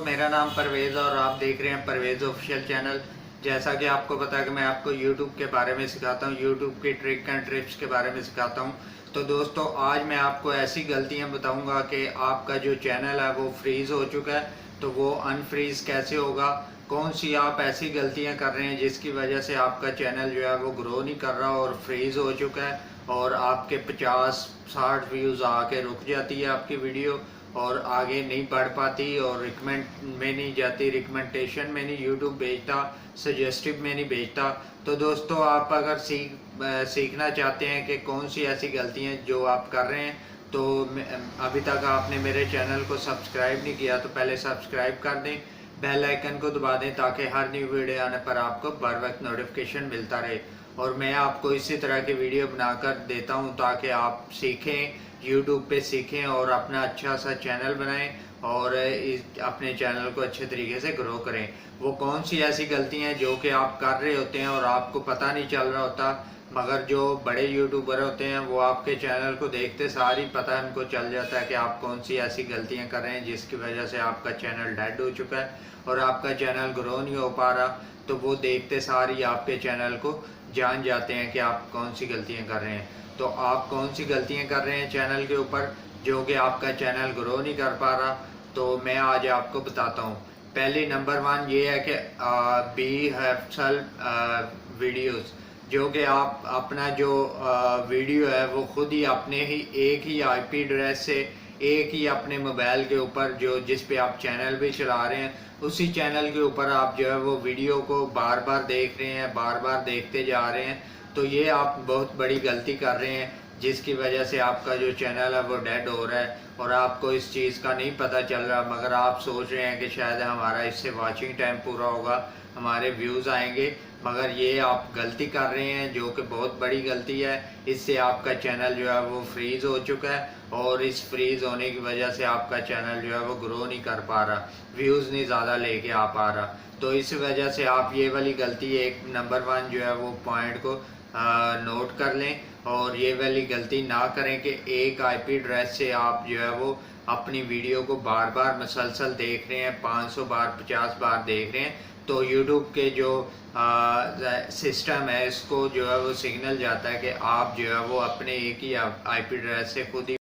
मेरा नाम परवेज़ और आप देख रहे हैं परवेज़ ऑफिशियल चैनल। जैसा कि आपको पता है कि मैं आपको यूट्यूब के बारे में सिखाता हूँ, यूट्यूब की ट्रिक एंड ट्रिप्स के बारे में सिखाता हूँ। तो दोस्तों आज मैं आपको ऐसी गलतियाँ बताऊँगा कि आपका जो चैनल है वो फ्रीज़ हो चुका है, तो वो अनफ्रीज़ कैसे होगा। कौन सी आप ऐसी गलतियाँ कर रहे हैं जिसकी वजह से आपका चैनल जो है वो ग्रो नहीं कर रहा और फ्रीज़ हो चुका है और आपके 50-60 व्यूज़ आके रुक जाती है आपकी वीडियो और आगे नहीं बढ़ पाती और रिकमेंड में नहीं जाती, रिकमेंडेशन में नहीं यूट्यूब भेजता, सजेस्टिव में नहीं भेजता। तो दोस्तों आप अगर सीखना चाहते हैं कि कौन सी ऐसी गलतियां जो आप कर रहे हैं, तो अभी तक आपने मेरे चैनल को सब्सक्राइब नहीं किया तो पहले सब्सक्राइब कर दें, बेल आइकन को दबा दें ताकि हर न्यू वीडियो आने पर आपको बर वक्त नोटिफिकेशन मिलता रहे। और मैं आपको इसी तरह की वीडियो बनाकर देता हूं ताकि आप सीखें, यूट्यूब पे सीखें और अपना अच्छा सा चैनल बनाएं और अपने चैनल को अच्छे तरीके से ग्रो करें। वो कौन सी ऐसी गलतियां हैं जो कि आप कर रहे होते हैं और आपको पता नहीं चल रहा होता, मगर जो बड़े यूट्यूबर होते हैं वो आपके चैनल को देखते सारी पता उनको चल जाता है कि आप कौन सी ऐसी गलतियां कर रहे हैं जिसकी वजह से आपका चैनल डेड हो चुका है और आपका चैनल ग्रो नहीं हो पा रहा। तो वो देखते सारी आपके चैनल को जान जाते हैं कि आप कौन सी गलतियां कर रहे हैं। तो आप कौन सी गलतियां कर रहे हैं चैनल के ऊपर जो कि आपका चैनल ग्रो नहीं कर पा रहा, तो मैं आज आपको बताता हूँ। पहली नंबर 1 ये है कि बी हेल्पफुल वीडियोस, जो कि आप अपना जो वीडियो है वो खुद ही अपने ही एक ही आईपी एड्रेस से एक ही अपने मोबाइल के ऊपर जो जिस पे आप चैनल भी चला रहे हैं उसी चैनल के ऊपर आप जो है वो वीडियो को बार बार देख रहे हैं, बार बार देखते जा रहे हैं। तो ये आप बहुत बड़ी गलती कर रहे हैं जिसकी वजह से आपका जो चैनल है वो डेड हो रहा है और आपको इस चीज़ का नहीं पता चल रहा, मगर आप सोच रहे हैं कि शायद हमारा इससे वॉचिंग टाइम पूरा होगा, हमारे व्यूज़ आएंगे। मगर ये आप गलती कर रहे हैं जो कि बहुत बड़ी गलती है। इससे आपका चैनल जो है वो फ्रीज़ हो चुका है और इस फ्रीज़ होने की वजह से आपका चैनल जो है वो ग्रो नहीं कर पा रहा, व्यूज़ नहीं ज़्यादा लेके आ पा रहा। तो इस वजह से आप ये वाली गलती एक नंबर 1 जो है वो पॉइंट को नोट कर लें और ये वाली गलती ना करें कि एक आईपी एड्रेस से आप जो है वो अपनी वीडियो को बार बार मसलसल देख रहे हैं, 500 बार 50 बार देख रहे हैं। तो यूट्यूब के जो सिस्टम है इसको जो है वो सिग्नल जाता है कि आप जो है वो अपने एक ही आईपी एड्रेस से खुद ही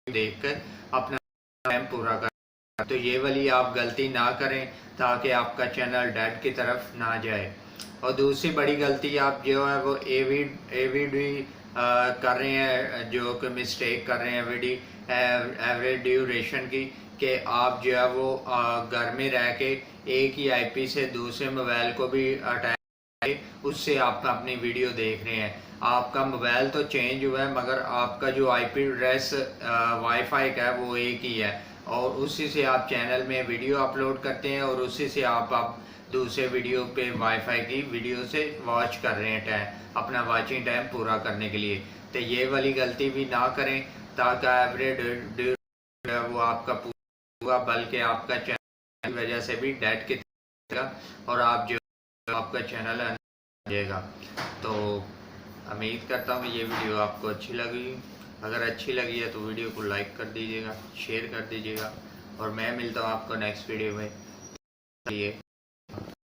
देख कर अपना टाइम पूरा कर। तो ये वाली आप गलती ना करें ताकि आपका चैनल डेड की तरफ ना जाए। और दूसरी बड़ी गलती आप जो है वो एवीडी कर रहे हैं, जो कि मिस्टेक कर रहे हैं एवरेज ड्यूरेशन की, कि आप जो है वो घर में रह के एक ही आईपी से दूसरे मोबाइल को भी अटैच उससे आप अपनी वीडियो देख रहे हैं। आपका मोबाइल तो चेंज हुआ है मगर आपका जो आईपी एड्रेस वाईफाई का है वो एक ही है और उसी से आप चैनल में वीडियो अपलोड करते हैं और उसी से आप दूसरे वीडियो पे वाईफाई की वीडियो से वॉच कर रहे हैं टाइम, अपना वॉचिंग टाइम पूरा करने के लिए। तो ये वाली गलती भी ना करें ताकि एवरेज वो आपका पूरा, बल्कि आपका चैनल की वजह से भी डेड की तरह और आप जो आपका चैनल है जाएगा। तो उम्मीद करता हूँ ये वीडियो आपको अच्छी लगी। अगर अच्छी लगी है तो वीडियो को लाइक कर दीजिएगा, शेयर कर दीजिएगा और मैं मिलता हूँ आपको नेक्स्ट वीडियो में।